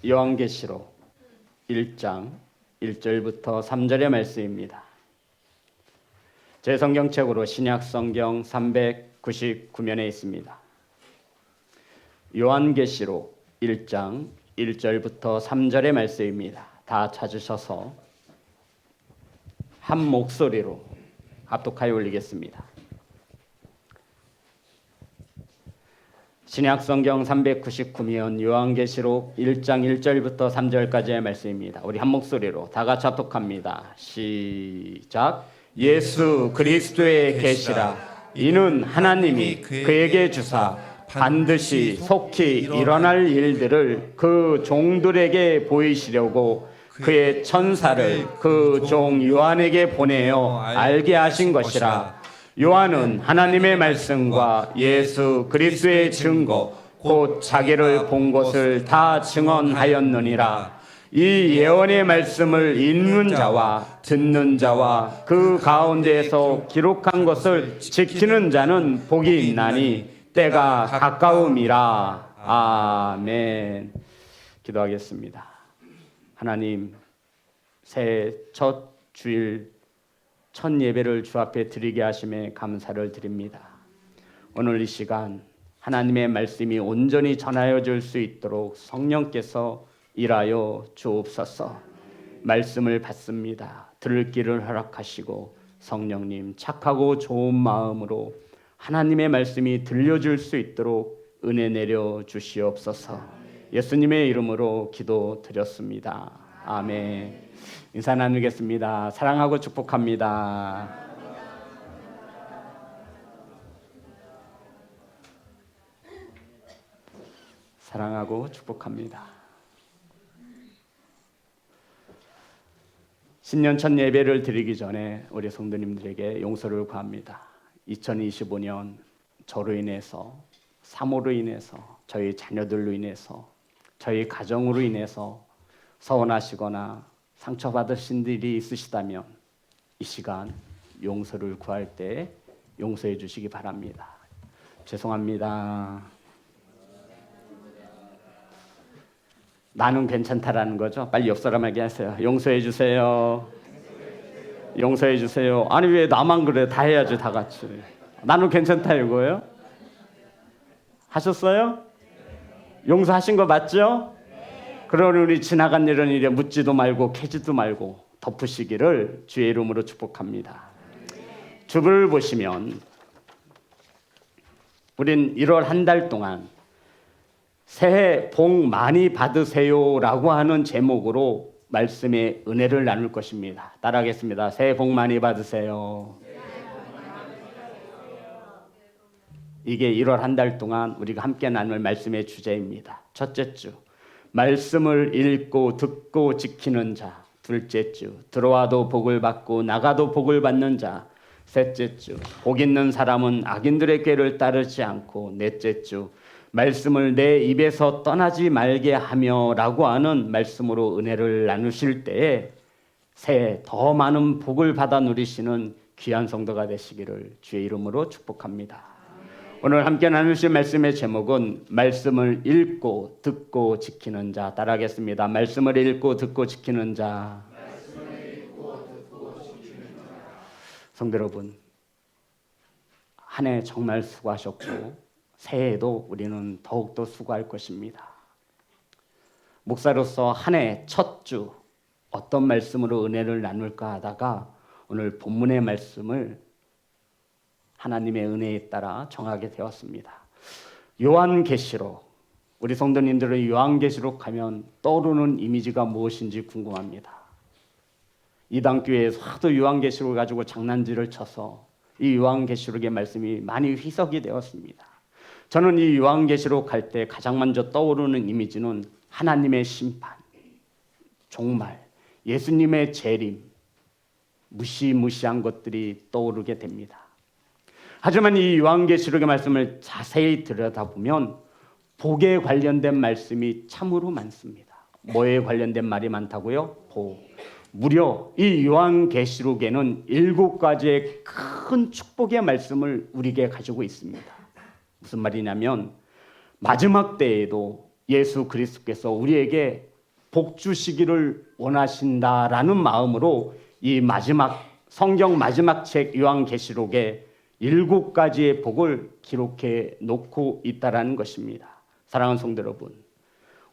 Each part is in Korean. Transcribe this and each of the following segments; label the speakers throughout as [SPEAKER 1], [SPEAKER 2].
[SPEAKER 1] 요한계시록 1장 1절부터 3절의 말씀입니다. 제 성경책으로 신약성경 399면에 있습니다. 요한계시록 1장 1절부터 3절의 말씀입니다. 다 찾으셔서 한 목소리로 합독하여 올리겠습니다. 신약성경 399면 요한계시록 1장 1절부터 3절까지의 말씀입니다. 우리 한 목소리로 다 같이 합독합니다. 시작. 예수 그리스도의 계시라. 이는 하나님이 그에게 주사 반드시 속히 일어날 일들을 그 종들에게 보이시려고 그의 천사를 그 종 요한에게 보내어 알게 하신 것이라. 요한은 하나님의 말씀과 예수 그리스도의 증거 곧 자기를 본 것을 다 증언하였느니라. 이 예언의 말씀을 읽는 자와 듣는 자와 그 가운데에서 기록한 것을 지키는 자는 복이 있나니 때가 가까움이라. 아멘. 기도하겠습니다. 하나님, 새해 첫 주일 첫 예배를 주 앞에 드리게 하심에 감사를 드립니다. 오늘 이 시간 하나님의 말씀이 온전히 전하여질 수 있도록 성령께서 일하여 주옵소서. 말씀을 받습니다. 들을 길을 허락하시고 성령님 착하고 좋은 마음으로 하나님의 말씀이 들려줄 수 있도록 은혜 내려 주시옵소서. 예수님의 이름으로 기도드렸습니다. 아멘. 인사 나누겠습니다. 사랑하고 축복합니다. 사랑하고 축복합니다. 신년 첫 예배를 드리기 전에 우리 성도님들에게 용서를 구합니다. 2025년 저로 인해서, 사모로 인해서, 저희 자녀들로 인해서, 저희 가정으로 인해서 서운하시거나 상처받으신 일이 있으시다면 이 시간 용서를 구할 때 용서해 주시기 바랍니다. 죄송합니다. 나는 괜찮다라는 거죠. 빨리 옆 사람에게 하세요. 용서해 주세요. 용서해 주세요. 아니 왜 나만 그래? 다 해야지 다 같이. 나는 괜찮다 이거예요? 하셨어요? 용서하신 거 맞죠? 그러니 우리 지나간 일은 이래 묻지도 말고 캐지도 말고 덮으시기를 주의 이름으로 축복합니다. 주를 보시면 우린 1월 한 달 동안 새해 복 많이 받으세요라고 하는 제목으로 말씀의 은혜를 나눌 것입니다. 따라하겠습니다. 새해 복 많이 받으세요. 이게 1월 한 달 동안 우리가 함께 나눌 말씀의 주제입니다. 첫째 주, 말씀을 읽고 듣고 지키는 자. 둘째 주, 들어와도 복을 받고 나가도 복을 받는 자. 셋째 주, 복 있는 사람은 악인들의 꾀를 따르지 않고. 넷째 주, 말씀을 내 입에서 떠나지 말게 하며 라고 하는 말씀으로 은혜를 나누실 때에 새해 더 많은 복을 받아 누리시는 귀한 성도가 되시기를 주의 이름으로 축복합니다. 오늘 함께 나누실 말씀의 제목은 말씀을 읽고 듣고 지키는 자. 따라하겠습니다. 말씀을 읽고 듣고 지키는 자. 성도 여러분, 한 해 정말 수고하셨고 새해에도 우리는 더욱더 수고할 것입니다. 목사로서 한 해 첫 주 어떤 말씀으로 은혜를 나눌까 하다가 오늘 본문의 말씀을 하나님의 은혜에 따라 정하게 되었습니다. 요한계시록, 우리 성도님들은 요한계시록 하면 떠오르는 이미지가 무엇인지 궁금합니다. 이단교회에서 하도 요한계시록을 가지고 장난질을 쳐서 이 요한계시록의 말씀이 많이 희석이 되었습니다. 저는 이 요한계시록 할 때 가장 먼저 떠오르는 이미지는 하나님의 심판, 종말, 예수님의 재림, 무시무시한 것들이 떠오르게 됩니다. 하지만 이 요한계시록의 말씀을 자세히 들여다보면 복에 관련된 말씀이 참으로 많습니다. 뭐에 관련된 말이 많다고요? 복. 무려 이 요한계시록에는 7가지의 큰 축복의 말씀을 우리에게 가지고 있습니다. 무슨 말이냐면 마지막 때에도 예수 그리스도께서 우리에게 복 주시기를 원하신다라는 마음으로 이 마지막 성경 마지막 책 요한계시록에 7가지의 복을 기록해 놓고 있다라는 것입니다. 사랑하는 성도 여러분,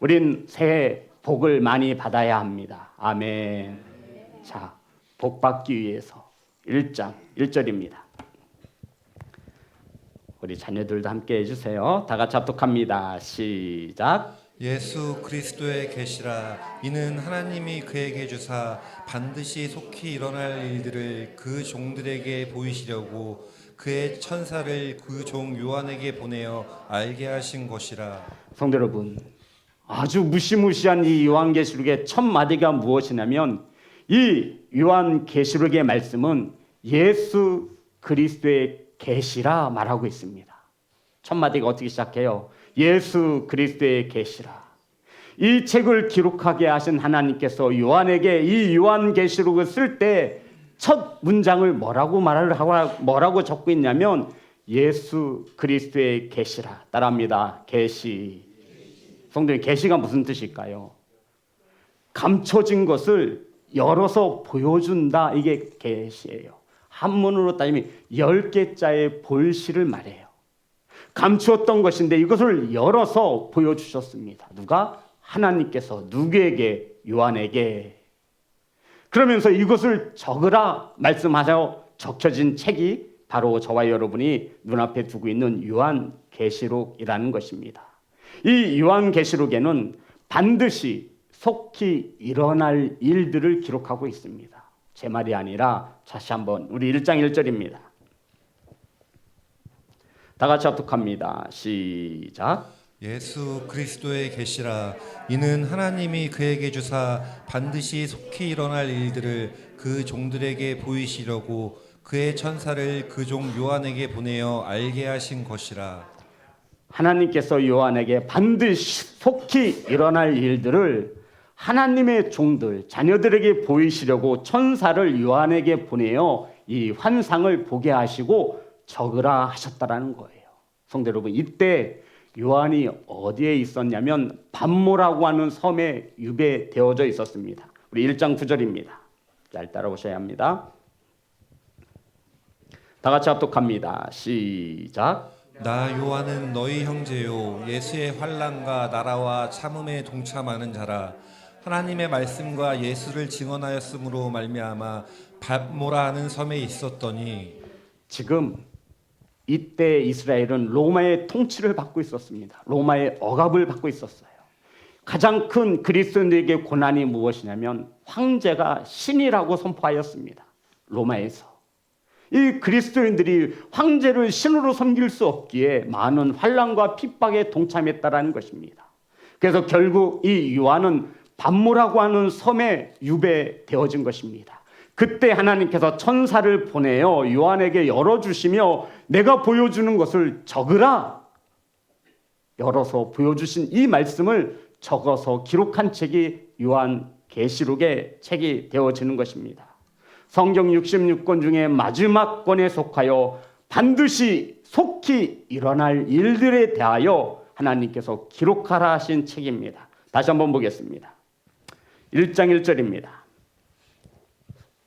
[SPEAKER 1] 우린 새해 복을 많이 받아야 합니다. 아멘. 자, 복 받기 위해서 1장 1절입니다. 우리 자녀들도 함께 해주세요. 다 같이 합독합니다. 시작.
[SPEAKER 2] 예수 그리스도의 계시라. 이는 하나님이 그에게 주사 반드시 속히 일어날 일들을 그 종들에게 보이시려고 그의 천사를 그 종 요한에게 보내어 알게 하신 것이라.
[SPEAKER 1] 성도 여러분, 아주 무시무시한 이 요한계시록의 첫 마디가 무엇이냐면 이 요한계시록의 말씀은 예수 그리스도의 계시라 말하고 있습니다. 첫 마디가 어떻게 시작해요? 예수 그리스도의 계시라. 이 책을 기록하게 하신 하나님께서 요한에게 이 요한계시록을 쓸 때 첫 문장을 뭐라고 적고 있냐면 예수 그리스도의 계시라. 따라합니다. 계시. 성도님, 계시가 무슨 뜻일까요? 감춰진 것을 열어서 보여준다. 이게 계시예요. 한문으로 따지면 10개자의 볼시를 말해요. 감추었던 것인데 이것을 열어서 보여주셨습니다. 누가? 하나님께서 누구에게? 요한에게. 그러면서 이것을 적으라 말씀하셔 적혀진 책이 바로 저와 여러분이 눈앞에 두고 있는 요한계시록이라는 것입니다. 이 요한계시록에는 반드시 속히 일어날 일들을 기록하고 있습니다. 제 말이 아니라 다시 한번 우리 1장 1절입니다. 다 같이 합독합니다. 시작.
[SPEAKER 2] 예수 그리스도의 계시라. 이는 하나님이 그에게 주사 반드시 속히 일어날 일들을 그 종들에게 보이시려고 그의 천사를 그 종 요한에게 보내어 알게 하신 것이라.
[SPEAKER 1] 하나님께서 요한에게 반드시 속히 일어날 일들을 하나님의 종들, 자녀들에게 보이시려고 천사를 요한에게 보내어 이 환상을 보게 하시고 적으라 하셨다라는 거예요. 성도 여러분, 이때 요한이 어디에 있었냐면 밤모라고 하는 섬에 유배되어져 있었습니다. 우리 1장 9절입니다. 잘 따라오셔야 합니다. 다 같이 합독합니다. 시작.
[SPEAKER 2] 나 요한은 너희 형제요 예수의 환난과 나라와 참음에 동참하는 자라. 하나님의 말씀과 예수를 증언하였으므로 말미암아 밤모라 하는 섬에 있었더니.
[SPEAKER 1] 지금 이때 이스라엘은 로마의 통치를 받고 있었습니다. 로마의 억압을 받고 있었어요. 가장 큰 그리스도인들에게 고난이 무엇이냐면 황제가 신이라고 선포하였습니다. 로마에서. 이 그리스도인들이 황제를 신으로 섬길 수 없기에 많은 환난과 핍박에 동참했다라는 것입니다. 그래서 결국 이 요한은 밤모라고 하는 섬에 유배되어진 것입니다. 그때 하나님께서 천사를 보내어 요한에게 열어주시며 내가 보여주는 것을 적으라. 열어서 보여주신 이 말씀을 적어서 기록한 책이 요한계시록의 책이 되어지는 것입니다. 성경 66권 중에 마지막 권에 속하여 반드시 속히 일어날 일들에 대하여 하나님께서 기록하라 하신 책입니다. 다시 한번 보겠습니다. 1장 1절입니다.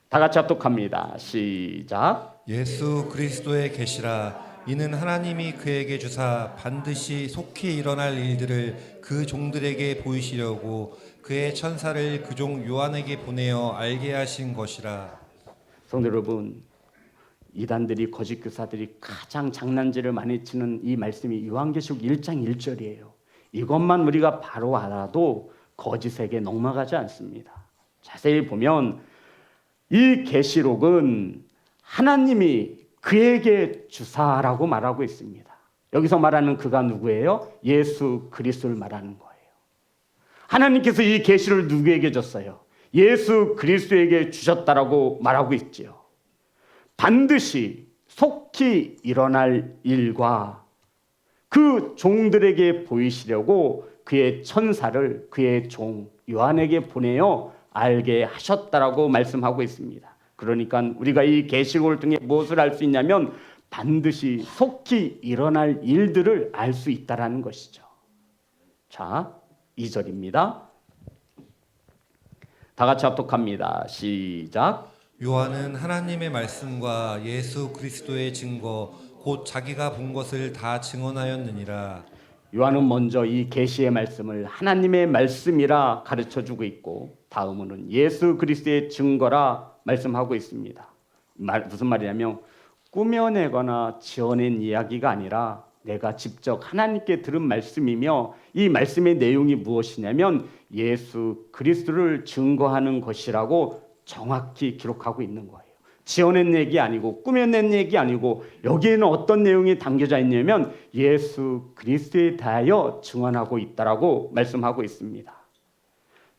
[SPEAKER 1] 다 같이 합독합니다. 시작.
[SPEAKER 2] 예수 그리스도의 계시라. 이는 하나님이 그에게 주사 반드시 속히 일어날 일들을 그 종들에게 보이시려고 그의 천사를 그 종 요한에게 보내어 알게 하신 것이라.
[SPEAKER 1] 성도 여러분, 이단들이 거짓 교사들이 가장 장난질을 많이 치는 이 말씀이 요한계시록 1장 1절이에요. 이것만 우리가 바로 알아도 거짓에게 넘어가지 않습니다. 자세히 보면 이 계시록은 하나님이 그에게 주사라고 말하고 있습니다. 여기서 말하는 그가 누구예요? 예수 그리스도를 말하는 거예요. 하나님께서 이 계시를 누구에게 줬어요? 예수 그리스도에게 주셨다라고 말하고 있지요. 반드시 속히 일어날 일과 그 종들에게 보이시려고 그의 천사를 그의 종 요한에게 보내어 알게 하셨다라고 말씀하고 있습니다. 그러니까 우리가 이 계시록을 통해 무엇을 알 수 있냐면 반드시 속히 일어날 일들을 알 수 있다라는 것이죠. 자, 2절입니다. 다 같이 합독합니다. 시작.
[SPEAKER 2] 요한은 하나님의 말씀과 예수 그리스도의 증거 곧 자기가 본 것을 다 증언하였느니라.
[SPEAKER 1] 요한은 먼저 이 계시의 말씀을 하나님의 말씀이라 가르쳐주고 있고 다음으로는 예수 그리스도의 증거라 말씀하고 있습니다. 무슨 말이냐면 꾸며내거나 지어낸 이야기가 아니라 내가 직접 하나님께 들은 말씀이며 이 말씀의 내용이 무엇이냐면 예수 그리스도를 증거하는 것이라고 정확히 기록하고 있는 거예요. 지어낸 얘기 아니고 꾸며낸 얘기 아니고 여기에는 어떤 내용이 담겨져 있냐면 예수 그리스도에 대하여 증언하고 있다라고 말씀하고 있습니다.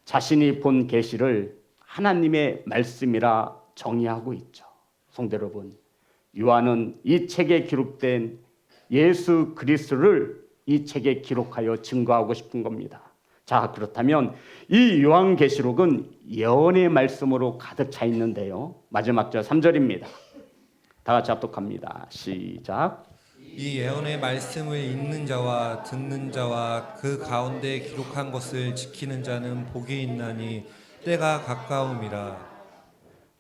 [SPEAKER 1] 자신이 본 계시를 하나님의 말씀이라 정의하고 있죠. 성도 여러분, 요한은 이 책에 기록된 예수 그리스도를 이 책에 기록하여 증거하고 싶은 겁니다. 자, 그렇다면 이 요한계시록은 예언의 말씀으로 가득 차 있는데요. 마지막 절 3절입니다. 다 같이 합독합니다. 시작.
[SPEAKER 2] 이 예언의 말씀을 읽는 자와 듣는 자와 그 가운데 기록한 것을 지키는 자는 복이 있나니 때가 가까움이라.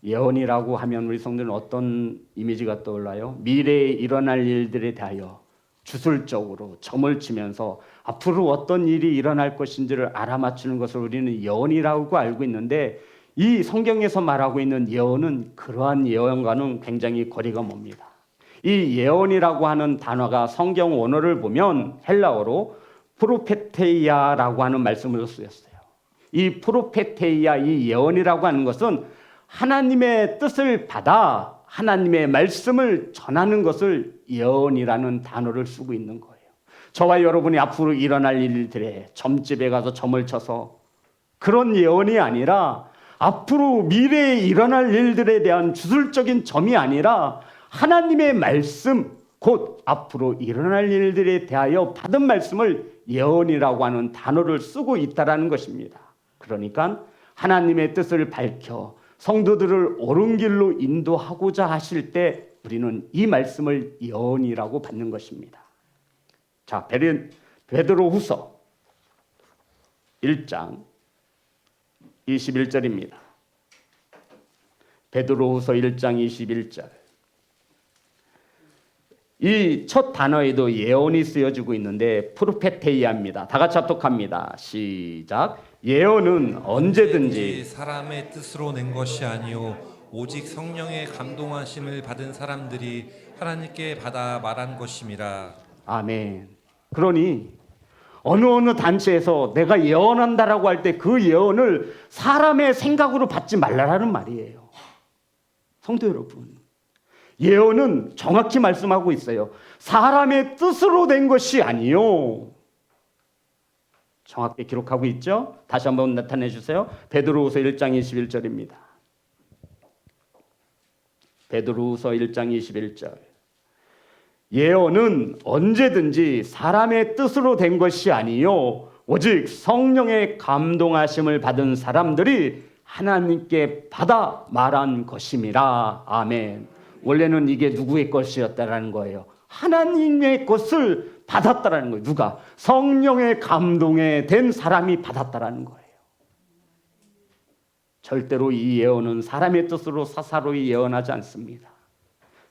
[SPEAKER 1] 예언이라고 하면 우리 성도는 어떤 이미지가 떠올라요? 미래에 일어날 일들에 대하여 주술적으로 점을 치면서 앞으로 어떤 일이 일어날 것인지를 알아맞추는 것을 우리는 예언이라고 알고 있는데 이 성경에서 말하고 있는 예언은 그러한 예언과는 굉장히 거리가 멉니다. 이 예언이라고 하는 단어가 성경 원어를 보면 헬라어로 프로페테이아라고 하는 말씀으로 쓰였어요. 이 프로페테이아, 이 예언이라고 하는 것은 하나님의 뜻을 받아 하나님의 말씀을 전하는 것을 예언이라는 단어를 쓰고 있는 거예요. 저와 여러분이 앞으로 일어날 일들에 점집에 가서 점을 쳐서 그런 예언이 아니라 앞으로 미래에 일어날 일들에 대한 주술적인 점이 아니라 하나님의 말씀, 곧 앞으로 일어날 일들에 대하여 받은 말씀을 예언이라고 하는 단어를 쓰고 있다는 것입니다. 그러니까 하나님의 뜻을 밝혀 성도들을 옳은 길로 인도하고자 하실 때 우리는 이 말씀을 예언이라고 받는 것입니다. 자, 베드로후서 1장 21절입니다. 베드로후서 1장 21절. 이 첫 단어에도 예언이 쓰여지고 있는데 프로페테이아입니다. 다 같이 합독합니다. 시작. 예언은 언제든지
[SPEAKER 2] 사람의 뜻으로 낸 것이 아니요 오직 성령의 감동하심을 받은 사람들이 하나님께 받아 말한 것임이라.
[SPEAKER 1] 아멘. 그러니 어느 단체에서 내가 예언한다라고 할 때 그 예언을 사람의 생각으로 받지 말라라는 말이에요. 성도 여러분, 예언은 정확히 말씀하고 있어요. 사람의 뜻으로 된 것이 아니요. 정확히 기록하고 있죠? 다시 한번 나타내 주세요. 베드로후서 1장 21절입니다. 베드로후서 1장 21절. 예언은 언제든지 사람의 뜻으로 된 것이 아니요 오직 성령의 감동하심을 받은 사람들이 하나님께 받아 말한 것임이라. 아멘. 원래는 이게 누구의 것이었다라는 거예요. 하나님의 것을 받았다라는 거예요. 누가? 성령의 감동에 된 사람이 받았다라는 거예요. 절대로 이 예언은 사람의 뜻으로 사사로이 예언하지 않습니다.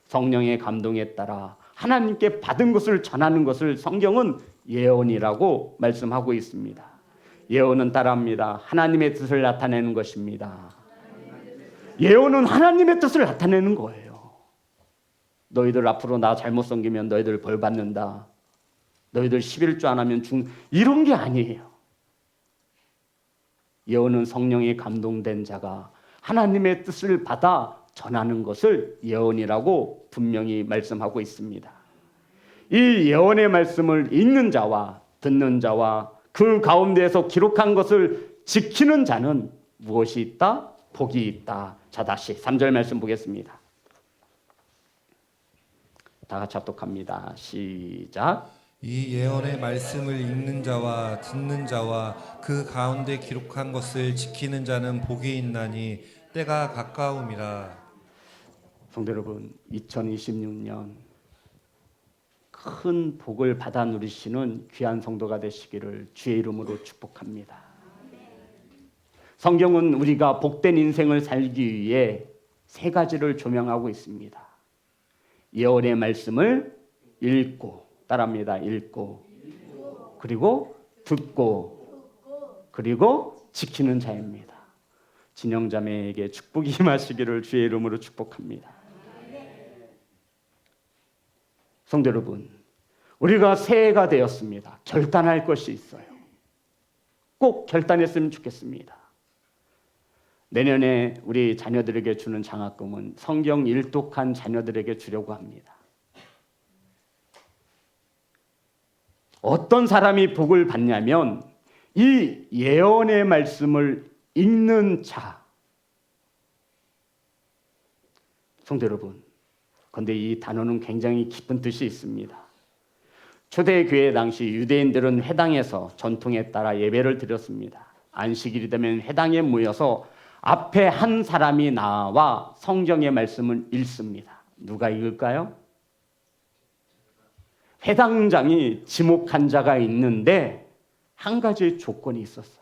[SPEAKER 1] 성령의 감동에 따라 하나님께 받은 것을 전하는 것을 성경은 예언이라고 말씀하고 있습니다. 예언은 따라합니다. 하나님의 뜻을 나타내는 것입니다. 예언은 하나님의 뜻을 나타내는 거예요. 너희들 앞으로 나 잘못 섬기면 너희들 벌 받는다. 너희들 11조 안 하면 이런 게 아니에요. 예언은 성령에 감동된 자가 하나님의 뜻을 받아 전하는 것을 예언이라고 분명히 말씀하고 있습니다. 이 예언의 말씀을 읽는 자와 듣는 자와 그 가운데에서 기록한 것을 지키는 자는 무엇이 있다? 복이 있다. 자, 다시 3절 말씀 보겠습니다. 다 같이 합독합니다. 시작.
[SPEAKER 2] 이 예언의 말씀을 읽는 자와 듣는 자와 그 가운데 기록한 것을 지키는 자는 복이 있나니 때가 가까움이라.
[SPEAKER 1] 성도 여러분, 2026년 큰 복을 받아 누리시는 귀한 성도가 되시기를 주의 이름으로 축복합니다. 성경은 우리가 복된 인생을 살기 위해 세 가지를 조명하고 있습니다. 예언의 말씀을 읽고, 따라합니다. 읽고, 그리고 듣고, 그리고 지키는 자입니다. 진영자매에게 축복이 임하시기를 주의 이름으로 축복합니다. 성도 여러분, 우리가 새해가 되었습니다. 결단할 것이 있어요. 꼭 결단했으면 좋겠습니다. 내년에 우리 자녀들에게 주는 장학금은 성경 일독한 자녀들에게 주려고 합니다. 어떤 사람이 복을 받냐면 이 예언의 말씀을 읽는 자. 성도 여러분, 그런데 이 단어는 굉장히 깊은 뜻이 있습니다. 초대교회 당시 유대인들은 회당에서 전통에 따라 예배를 드렸습니다. 안식일이 되면 회당에 모여서 앞에 한 사람이 나와 성경의 말씀을 읽습니다. 누가 읽을까요? 회당장이 지목한 자가 있는데 한 가지 조건이 있었어요.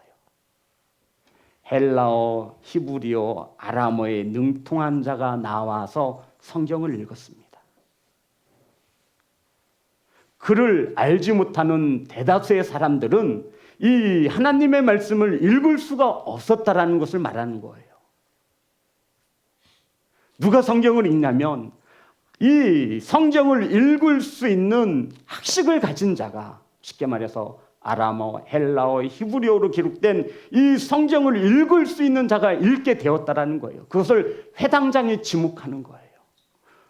[SPEAKER 1] 헬라어, 히브리어, 아람어에 능통한 자가 나와서 성경을 읽었습니다. 그를 알지 못하는 대다수의 사람들은 이 하나님의 말씀을 읽을 수가 없었다라는 것을 말하는 거예요. 누가 성경을 읽냐면 이 성경을 읽을 수 있는 학식을 가진 자가, 쉽게 말해서 아람어, 헬라어, 히브리어로 기록된 이 성경을 읽을 수 있는 자가 읽게 되었다라는 거예요. 그것을 회당장이 지목하는 거예요.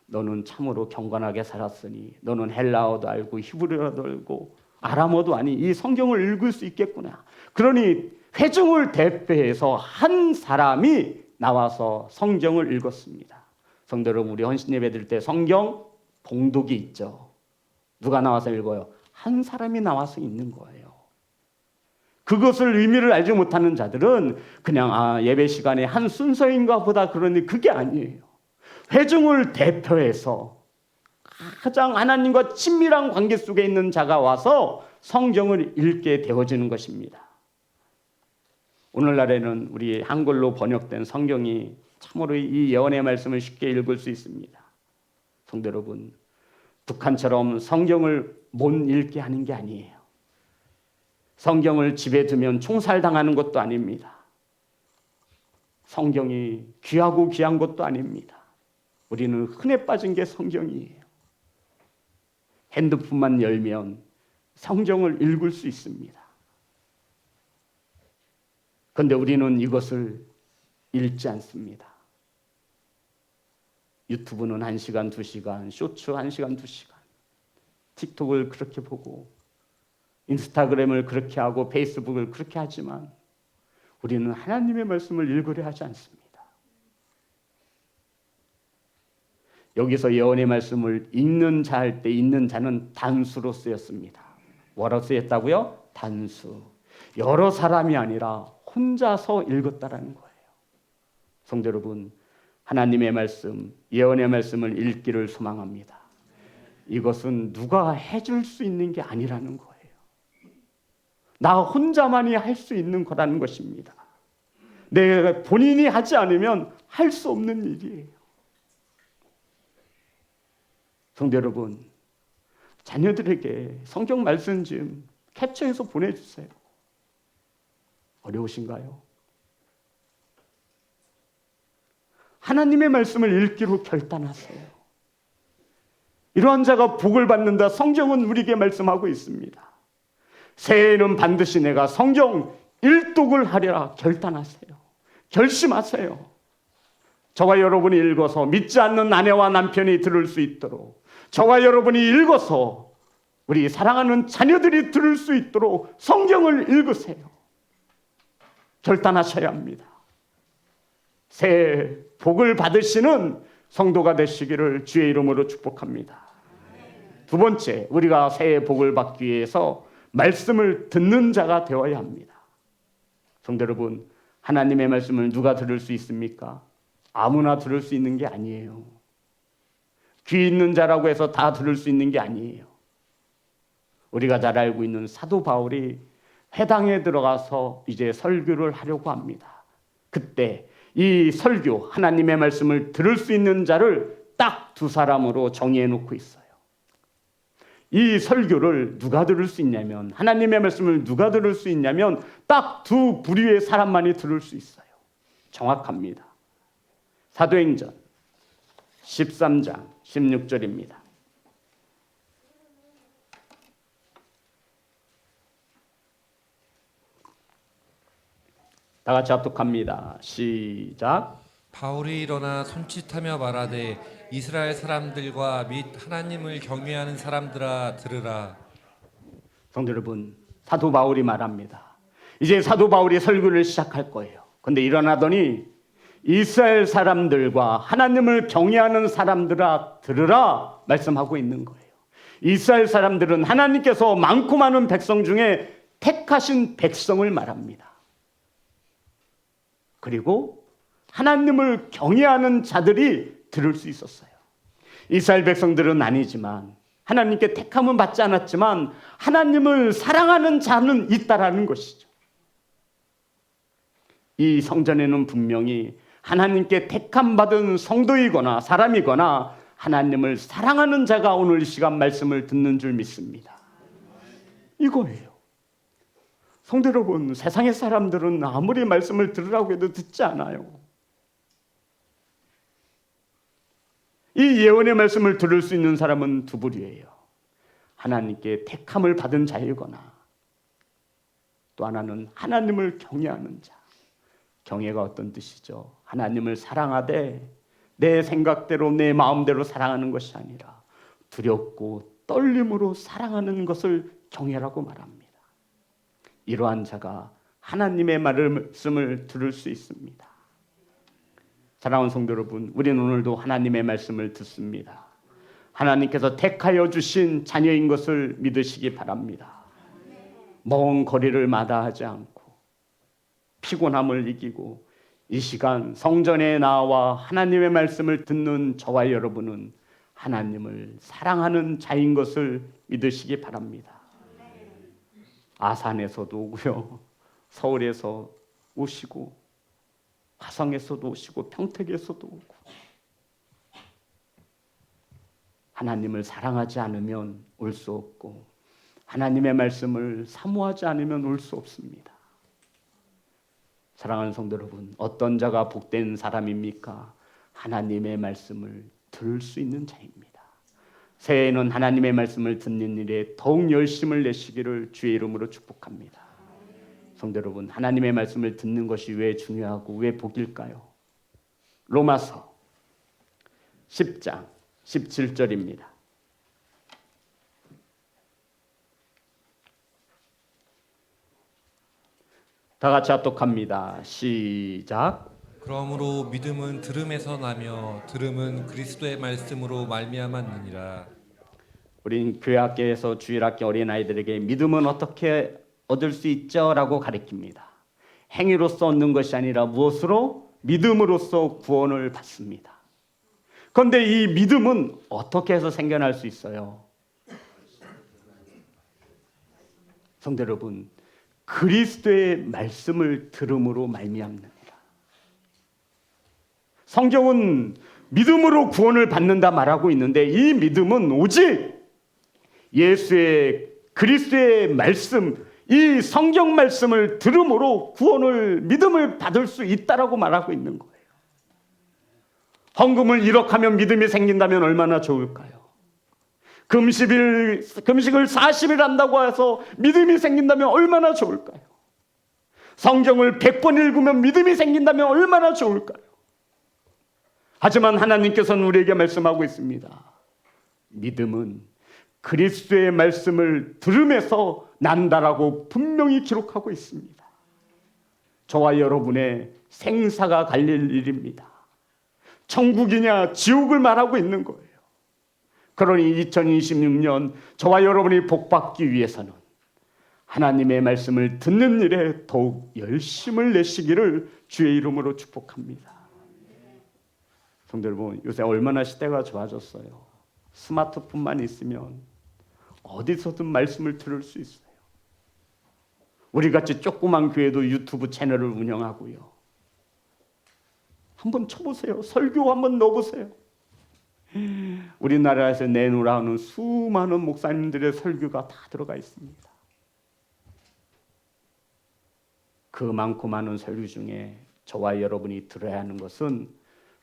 [SPEAKER 1] 너는 참으로 경건하게 살았으니 너는 헬라어도 알고 히브리어도 알고 아람어도 아니 이 성경을 읽을 수 있겠구나. 그러니 회중을 대표해서 한 사람이 나와서 성경을 읽었습니다. 성도 여러분, 우리 헌신 예배 드릴 때 성경 봉독이 있죠. 누가 나와서 읽어요? 한 사람이 나와서 읽는 거예요. 그것을 의미를 알지 못하는 자들은 그냥 예배 시간에 한 순서인가 보다 그러니 그게 아니에요. 회중을 대표해서 가장 하나님과 친밀한 관계 속에 있는 자가 와서 성경을 읽게 되어지는 것입니다. 오늘날에는 우리 한글로 번역된 성경이 참으로 이 예언의 말씀을 쉽게 읽을 수 있습니다. 성도 여러분, 북한처럼 성경을 못 읽게 하는 게 아니에요. 성경을 집에 두면 총살당하는 것도 아닙니다. 성경이 귀하고 귀한 것도 아닙니다. 우리는 흔해 빠진 게 성경이에요. 핸드폰만 열면 성경을 읽을 수 있습니다. 그런데 우리는 이것을 읽지 않습니다. 유튜브는 1시간, 2시간, 쇼츠 1시간, 2시간, 틱톡을 그렇게 보고 인스타그램을 그렇게 하고 페이스북을 그렇게 하지만 우리는 하나님의 말씀을 읽으려 하지 않습니다. 여기서 예언의 말씀을 읽는 자 할 때 읽는 자는 단수로 쓰였습니다. 뭐라고 쓰였다고요? 단수. 여러 사람이 아니라 혼자서 읽었다라는 거예요. 성도 여러분, 하나님의 말씀, 예언의 말씀을 읽기를 소망합니다. 이것은 누가 해줄 수 있는 게 아니라는 거예요. 나 혼자만이 할 수 있는 거라는 것입니다. 내가 본인이 하지 않으면 할 수 없는 일이에요. 성도 여러분, 자녀들에게 성경 말씀 좀 캡처해서 보내주세요. 어려우신가요? 하나님의 말씀을 읽기로 결단하세요. 이러한 자가 복을 받는다. 성경은 우리에게 말씀하고 있습니다. 새해에는 반드시 내가 성경 일독을 하리라 결단하세요. 결심하세요. 저와 여러분이 읽어서 믿지 않는 아내와 남편이 들을 수 있도록, 저와 여러분이 읽어서 우리 사랑하는 자녀들이 들을 수 있도록 성경을 읽으세요. 결단하셔야 합니다. 새해 복을 받으시는 성도가 되시기를 주의 이름으로 축복합니다. 두 번째, 우리가 새해 복을 받기 위해서 말씀을 듣는 자가 되어야 합니다. 성도 여러분, 하나님의 말씀을 누가 들을 수 있습니까? 아무나 들을 수 있는 게 아니에요. 귀 있는 자라고 해서 다 들을 수 있는 게 아니에요. 우리가 잘 알고 있는 사도 바울이 회당에 들어가서 이제 설교를 하려고 합니다. 그때 이 설교, 하나님의 말씀을 들을 수 있는 자를 딱 두 사람으로 정의해 놓고 있어요. 이 설교를 누가 들을 수 있냐면, 하나님의 말씀을 누가 들을 수 있냐면 딱 두 부류의 사람만이 들을 수 있어요. 정확합니다. 사도행전 13장 16절입니다. 다 같이 합독합니다. 시작.
[SPEAKER 2] 바울이 일어나 손짓하며 말하되 이스라엘 사람들과 및 하나님을 경외하는 사람들아 들으라.
[SPEAKER 1] 성도 여러분, 사도 바울이 말합니다. 이제 사도 바울이 설교를 시작할 거예요. 근데 일어나더니 이스라엘 사람들과 하나님을 경외하는 사람들아 들으라 말씀하고 있는 거예요. 이스라엘 사람들은 하나님께서 많고 많은 백성 중에 택하신 백성을 말합니다. 그리고 하나님을 경외하는 자들이 들을 수 있었어요. 이스라엘 백성들은 아니지만, 하나님께 택함은 받지 않았지만 하나님을 사랑하는 자는 있다라는 것이죠. 이 성전에는 분명히 하나님께 택함 받은 성도이거나 사람이거나 하나님을 사랑하는 자가 오늘 이 시간 말씀을 듣는 줄 믿습니다. 이거예요. 성도 여러분, 세상의 사람들은 아무리 말씀을 들으라고 해도 듣지 않아요. 이 예언의 말씀을 들을 수 있는 사람은 두 부류예요. 하나님께 택함을 받은 자이거나, 또 하나는 하나님을 경외하는 자. 경외가 어떤 뜻이죠? 하나님을 사랑하되 내 생각대로 내 마음대로 사랑하는 것이 아니라 두렵고 떨림으로 사랑하는 것을 경외라고 말합니다. 이러한 자가 하나님의 말씀을 들을 수 있습니다. 사랑하는 성도 여러분, 우리는 오늘도 하나님의 말씀을 듣습니다. 하나님께서 택하여 주신 자녀인 것을 믿으시기 바랍니다. 먼 거리를 마다하지 않고 피곤함을 이기고 이 시간 성전에 나와 하나님의 말씀을 듣는 저와 여러분은 하나님을 사랑하는 자인 것을 믿으시기 바랍니다. 아산에서도 오고요, 서울에서 오시고, 화성에서도 오시고, 평택에서도 오고. 하나님을 사랑하지 않으면 올 수 없고, 하나님의 말씀을 사모하지 않으면 올 수 없습니다. 사랑하는 성도 여러분, 어떤 자가 복된 사람입니까? 하나님의 말씀을 들을 수 있는 자입니다. 새해에는 하나님의 말씀을 듣는 일에 더욱 열심을 내시기를 주의 이름으로 축복합니다. 성도 여러분, 하나님의 말씀을 듣는 것이 왜 중요하고 왜 복일까요? 로마서 10장 17절입니다. 다 같이 합독합니다. 시작.
[SPEAKER 2] 그러므로 믿음은 들음에서 나며 들음은 그리스도의 말씀으로 말미암았느니라.
[SPEAKER 1] 우린 교회학교에서 주일학교 어린아이들에게 믿음은 어떻게 얻을 수 있죠? 라고 가르칩니다. 행위로서 얻는 것이 아니라 무엇으로? 믿음으로써 구원을 받습니다. 그런데 이 믿음은 어떻게 해서 생겨날 수 있어요? 성도 여러분, 그리스도의 말씀을 들음으로 말미암습니다. 성경은 믿음으로 구원을 받는다 말하고 있는데, 이 믿음은 오직 예수의 그리스도의 말씀, 이 성경 말씀을 들음으로 구원을, 믿음을 받을 수 있다라고 말하고 있는 거예요. 헌금을 1억 하면 믿음이 생긴다면 얼마나 좋을까요? 금식을 40일 한다고 해서 믿음이 생긴다면 얼마나 좋을까요? 성경을 100번 읽으면 믿음이 생긴다면 얼마나 좋을까요? 하지만 하나님께서는 우리에게 말씀하고 있습니다. 믿음은 그리스도의 말씀을 들음에서 난다라고 분명히 기록하고 있습니다. 저와 여러분의 생사가 갈릴 일입니다. 천국이냐 지옥을 말하고 있는 거예요. 그러니 2026년 저와 여러분이 복받기 위해서는 하나님의 말씀을 듣는 일에 더욱 열심을 내시기를 주의 이름으로 축복합니다. 성도 여러분, 요새 얼마나 시대가 좋아졌어요. 스마트폰만 있으면 어디서든 말씀을 들을 수 있어요. 우리같이 조그만 교회도 유튜브 채널을 운영하고요. 한번 쳐보세요. 설교 한번 넣어보세요. 우리나라에서 내놓으라는 수많은 목사님들의 설교가 다 들어가 있습니다. 그 많고 많은 설교 중에 저와 여러분이 들어야 하는 것은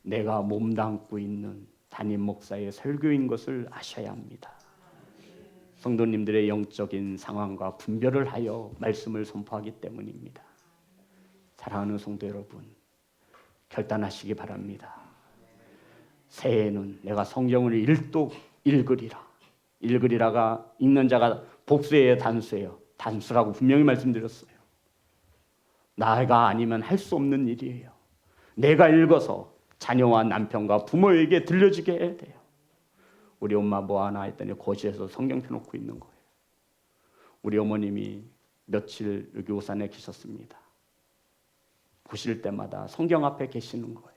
[SPEAKER 1] 내가 몸담고 있는 담임 목사의 설교인 것을 아셔야 합니다. 성도님들의 영적인 상황과 분별을 하여 말씀을 선포하기 때문입니다. 사랑하는 성도 여러분, 결단하시기 바랍니다. 새해에는 내가 성경을 일독 읽으리라. 읽으리라가 읽는 자가 복수예요, 단수예요? 단수라고 분명히 말씀드렸어요. 나가 아니면 할 수 없는 일이에요. 내가 읽어서 자녀와 남편과 부모에게 들려주게 해야 돼요. 우리 엄마 뭐 하나 했더니 고시에서 성경 펴놓고 있는 거예요. 우리 어머님이 며칠 여기 오산에 계셨습니다. 보실 때마다 성경 앞에 계시는 거예요.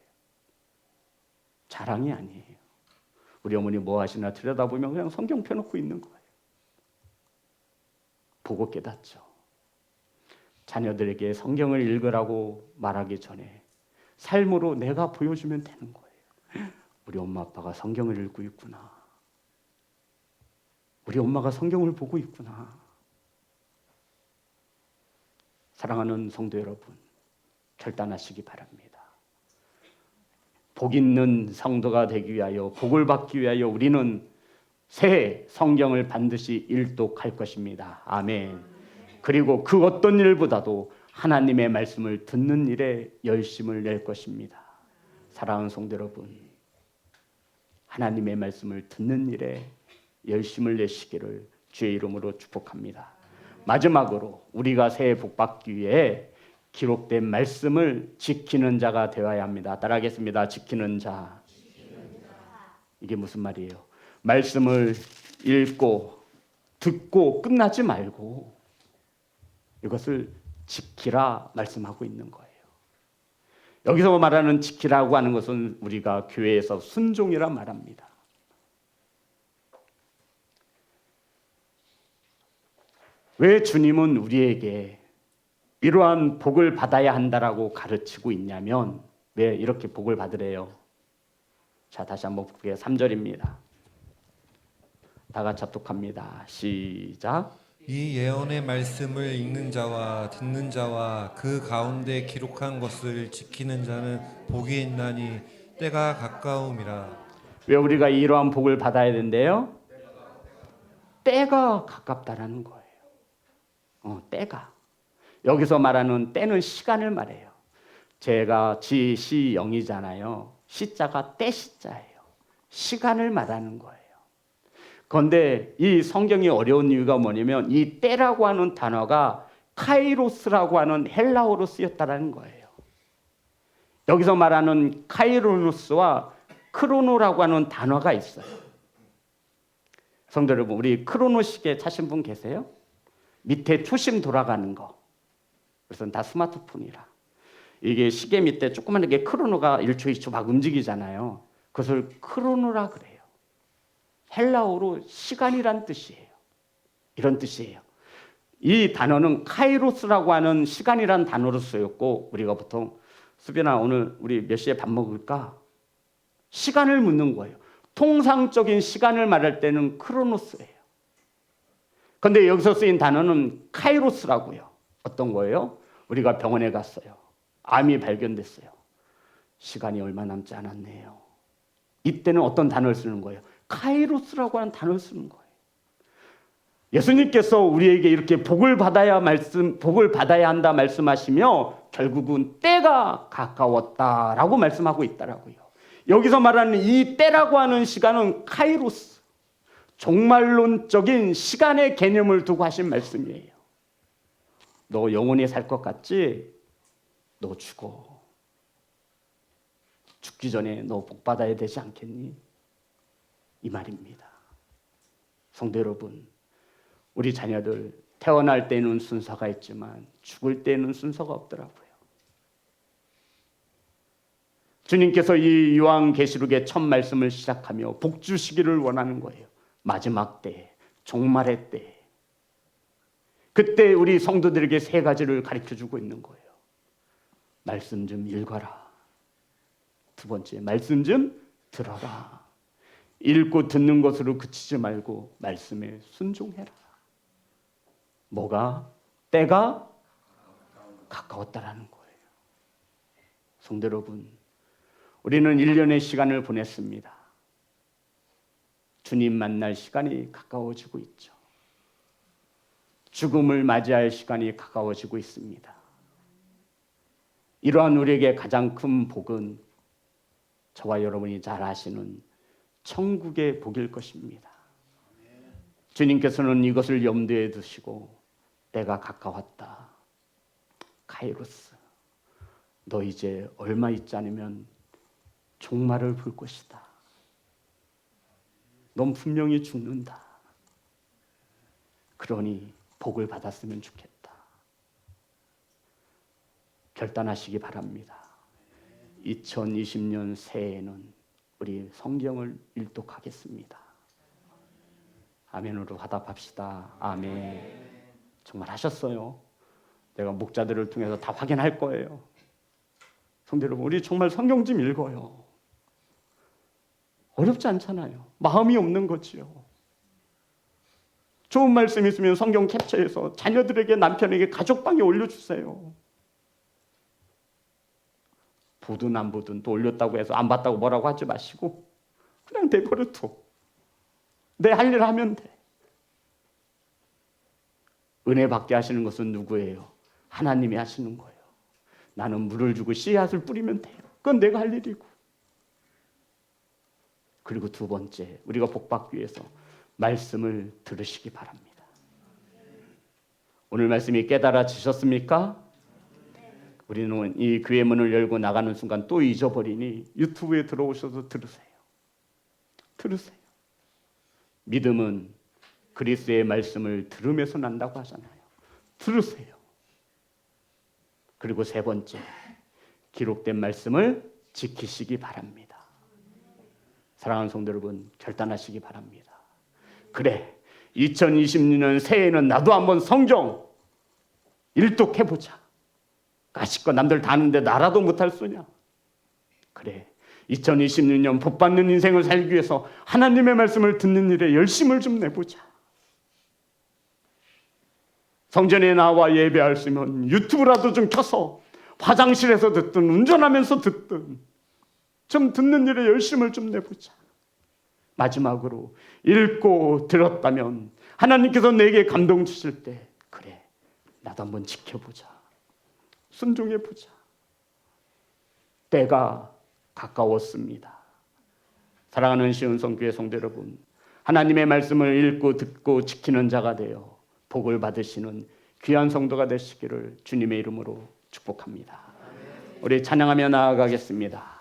[SPEAKER 1] 자랑이 아니에요. 우리 어머니 뭐 하시나 들여다보면 그냥 성경 펴놓고 있는 거예요. 보고 깨닫죠. 자녀들에게 성경을 읽으라고 말하기 전에 삶으로 내가 보여주면 되는 거예요. 우리 엄마 아빠가 성경을 읽고 있구나. 우리 엄마가 성경을 보고 있구나. 사랑하는 성도 여러분, 결단하시기 바랍니다. 복 있는 성도가 되기 위하여, 복을 받기 위하여 우리는 새해 성경을 반드시 일독할 것입니다. 아멘. 그리고 그 어떤 일보다도 하나님의 말씀을 듣는 일에 열심을 낼 것입니다. 사랑하는 성도 여러분, 하나님의 말씀을 듣는 일에 열심을 내시기를 주의 이름으로 축복합니다. 마지막으로 우리가 새해 복 받기 위해 기록된 말씀을 지키는 자가 되어야 합니다. 따라하겠습니다. 지키는 자. 이게 무슨 말이에요? 말씀을 읽고 듣고 끝나지 말고 이것을 지키라 말씀하고 있는 거예요. 여기서 말하는 지키라고 하는 것은 우리가 교회에서 순종이라 말합니다. 왜 주님은 우리에게 이러한 복을 받아야 한다라고 가르치고 있냐면, 왜 이렇게 복을 받으래요? 자, 다시 한번 볼게요. 3절입니다. 다 같이 합독합니다. 시작.
[SPEAKER 2] 이 예언의 말씀을 읽는 자와 듣는 자와 그 가운데 기록한 것을 지키는 자는 복이 있나니 때가 가까움이라.
[SPEAKER 1] 왜 우리가 이러한 복을 받아야 된대요? 때가 가깝다라는 거예요. 때가. 여기서 말하는 때는 시간을 말해요. 제가 지시영이잖아요. 시자가 때 시자예요. 시간을 말하는 거예요. 그런데 이 성경이 어려운 이유가 뭐냐면 이 때라고 하는 단어가 카이로스라고 하는 헬라어로 쓰였다는 거예요. 여기서 말하는 카이로노스와 크로노라고 하는 단어가 있어요. 성도 여러분, 우리 크로노 시계 차신 분 계세요? 밑에 초심 돌아가는 거. 그래서 다 스마트폰이라. 이게 시계 밑에 조그만하게 크로노가 1초, 2초 막 움직이잖아요. 그것을 크로노라 그래요. 헬라어로 시간이란 뜻이에요. 이런 뜻이에요. 이 단어는 카이로스라고 하는 시간이란 단어로 쓰였고, 우리가 보통 수빈아 오늘 우리 몇 시에 밥 먹을까? 시간을 묻는 거예요. 통상적인 시간을 말할 때는 크로노스예요. 그런데 여기서 쓰인 단어는 카이로스라고요. 어떤 거예요? 우리가 병원에 갔어요. 암이 발견됐어요. 시간이 얼마 남지 않았네요. 이때는 어떤 단어를 쓰는 거예요? 카이로스라고 하는 단어를 쓰는 거예요. 예수님께서 우리에게 이렇게 복을 받아야 한다 말씀하시며 결국은 때가 가까웠다라고 말씀하고 있더라고요. 여기서 말하는 이 때라고 하는 시간은 카이로스, 종말론적인 시간의 개념을 두고 하신 말씀이에요. 너 영원히 살 것 같지? 너 죽어. 죽기 전에 너 복 받아야 되지 않겠니? 이 말입니다. 성도 여러분, 우리 자녀들 태어날 때는 순서가 있지만 죽을 때는 순서가 없더라고요. 주님께서 이 요한계시록의 첫 말씀을 시작하며 복 주시기를 원하는 거예요. 마지막 때에 종말의 때, 그때 우리 성도들에게 세 가지를 가르쳐주고 있는 거예요. 말씀 좀 읽어라. 두 번째, 말씀 좀 들어라. 읽고 듣는 것으로 그치지 말고 말씀에 순종해라. 뭐가? 때가 가까웠다라는 거예요. 성도 여러분, 우리는 1년의 시간을 보냈습니다. 주님 만날 시간이 가까워지고 있죠. 죽음을 맞이할 시간이 가까워지고 있습니다. 이러한 우리에게 가장 큰 복은 저와 여러분이 잘 아시는 천국의 복일 것입니다. 주님께서는 이것을 염두에 두시고 때가 가까웠다. 카이로스, 너 이제 얼마 있지 않으면 종말을 볼 것이다. 넌 분명히 죽는다. 그러니 복을 받았으면 좋겠다. 결단하시기 바랍니다. 2020년 새해에는 우리 성경을 일독하겠습니다. 아멘으로 화답합시다. 아멘. 정말 하셨어요. 내가 목자들을 통해서 다 확인할 거예요. 성도 여러분, 우리 정말 성경 좀 읽어요. 어렵지 않잖아요. 마음이 없는 거지요. 좋은 말씀 있으면 성경 캡처해서 자녀들에게, 남편에게, 가족방에 올려주세요. 보든 안 보든 또 올렸다고 해서 안 봤다고 뭐라고 하지 마시고 그냥 내버려둬. 내 할 일 하면 돼. 은혜 받게 하시는 것은 누구예요? 하나님이 하시는 거예요. 나는 물을 주고 씨앗을 뿌리면 돼요. 그건 내가 할 일이고. 그리고 두 번째, 우리가 복 받기 위해서 말씀을 들으시기 바랍니다. 오늘 말씀이 깨달아지셨습니까? 우리는 이 교회 문을 열고 나가는 순간 또 잊어버리니 유튜브에 들어오셔서 들으세요. 들으세요. 믿음은 그리스도의 말씀을 들으면서 난다고 하잖아요. 들으세요. 그리고 세 번째, 기록된 말씀을 지키시기 바랍니다. 사랑하는 성도 여러분, 결단하시기 바랍니다. 그래, 2026년 새해에는 나도 한번 성경 일독해보자. 까짓거 남들 다 하는데 나라도 못할 소냐. 그래, 2026년 복받는 인생을 살기 위해서 하나님의 말씀을 듣는 일에 열심을 좀 내보자. 성전에 나와 예배할 수 있으면 유튜브라도 좀 켜서 화장실에서 듣든 운전하면서 듣든 좀 듣는 일에 열심을 좀 내보자. 마지막으로 읽고 들었다면 하나님께서 내게 감동 주실 때 그래, 나도 한번 지켜보자. 순종해보자. 때가 가까웠습니다. 사랑하는 시은성교회 성도 여러분, 하나님의 말씀을 읽고 듣고 지키는 자가 되어 복을 받으시는 귀한 성도가 되시기를 주님의 이름으로 축복합니다. 우리 찬양하며 나아가겠습니다.